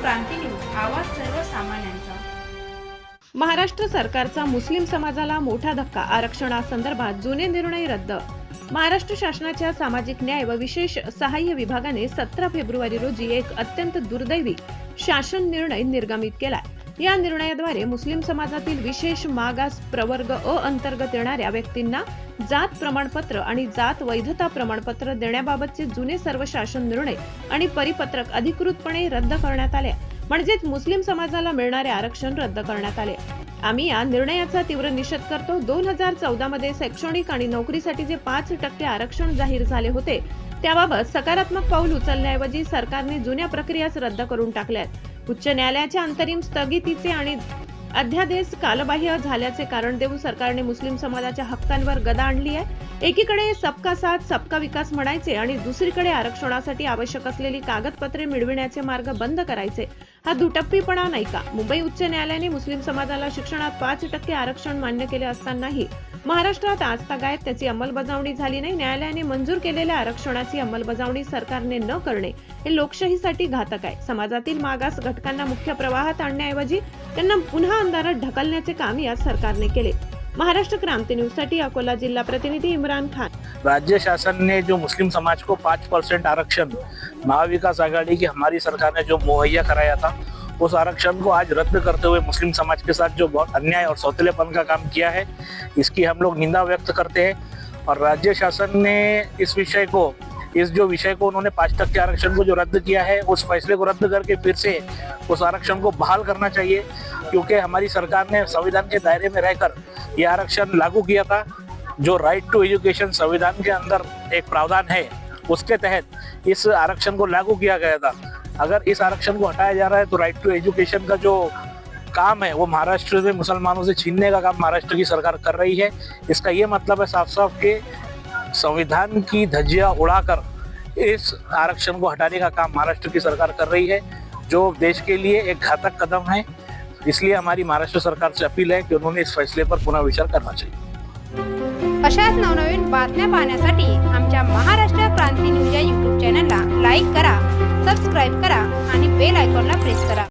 क्रांती news, आवाज सर्वसामान्यांचा। महाराष्ट्र सरकारचा मुस्लिम समाजाला मोठा धक्का। आरक्षणासंदर्भात जुने निर्णय रद्द। महाराष्ट्र शासनाच्या सामाजिक न्याय व विशेष सहाय्य विभागाने 17 फेब्रुवारी रोजी एक अत्यंत दुर्दैवी शासन निर्णय निर्गमित केलाय। या निर्णयाद्वारे मुस्लिम समाजातील विशेष मागास प्रवर्ग अ अंतर्गत येणाऱ्या व्यक्तींना जात प्रमाणपत्र आणि जात वैधता प्रमाणपत्र देण्याबाबतचे जुने सर्व शासन निर्णय आणि परिपत्रक अधिकृतपणे रद्द करण्यात आले। म्हणजेच मुस्लिम समाजाला मिळणारे आरक्षण रद्द करण्यात आले। आम्ही या निर्णयाचा तीव्र निषेध करतो। 2014 मध्ये शैक्षणिक आणि नोकरीसाठी जे 5% आरक्षण जाहीर झाले होते त्याबाबत सकारात्मक पाऊल उचलण्याऐवजी सरकारने जुन्या प्रक्रियाच रद्द करून टाकल्यात। उच्च न्यायालयाच्या अंतरिम स्थगितीचे आणि अध्यादेश कालबाह्य झाल्याचे कारण देऊन सरकारने मुस्लिम समाजाच्या हक्कांवर गदा आणली आहे। एकीकडे सबका साथ सबका विकास म्हणायचे आणि दुसरीकडे आरक्षणासाठी आवश्यक असलेली कागदपत्रे मिळविण्याचे मार्ग बंद करायचे। हा दुटप्पीपणा नाही का? मुंबई उच्च न्यायालयाने मुस्लिम समाजाला शिक्षणात 5% आरक्षण मान्य केले असतानाही महाराष्ट्रात आजतागायत त्याची अंमलबजावणी झाली नाही। न्यायालयाने मंजूर केलेल्या आरक्षणाची अंमलबजावणी सरकारने न करणे हे लोकशाहीसाठी घातक आहे। समाजातील मागास घटकांना मुख्य प्रवाहात आणण्याऐवजी त्यांना पुन्हा अंधारात ढकलण्याचे काम या सरकारने केले। महाराष्ट्र क्रांति न्यूज साठी अकोला जिला प्रतिनिधि इमरान खान। राज्य शासन ने जो मुस्लिम समाज को 5% आरक्षण महाविकास आघाड़ी की हमारी सरकार ने जो मुहैया कराया था, उस आरक्षण को आज रद्द करते हुए मुस्लिम समाज के साथ जो बहुत अन्याय और सौतेलेपन का काम किया है, इसकी हम लोग निंदा व्यक्त करते हैं। और राज्य शासन ने इस जो विषय को उन्होंने 5% आरक्षण को जो रद्द किया है, उस फैसले को रद्द करके फिर से उस आरक्षण को बहाल करना चाहिए, क्योंकि हमारी सरकार ने संविधान के दायरे में रहकर ये आरक्षण लागू किया था। जो राइट टू एजुकेशन संविधान के अंदर एक प्रावधान है, उसके तहत इस आरक्षण को लागू किया गया था। अगर इस आरक्षण को हटाया जा रहा है तो राइट टू एजुकेशन का जो काम है वो महाराष्ट्र में मुसलमानों से छीनने का काम महाराष्ट्र की सरकार कर रही है। इसका ये मतलब है साफ साफ कि संविधान की धज्जियां उड़ाकर इस आरक्षण को हटाने का काम महाराष्ट्र की सरकार कर रही है, जो देश के लिए एक घातक कदम है। इसलिए हमारी महाराष्ट्र सरकार से अपील है कि उन्होंने इस फैसले पर पुनः विचार करना चाहिए। अशाच नवनवीन बातम्या पाहण्यासाठी आमच्या महाराष्ट्र क्रांती न्यूज या YouTube चॅनलला लाईक करा, सबस्क्राइब करा आणि बेल आयकॉनला प्रेस करा।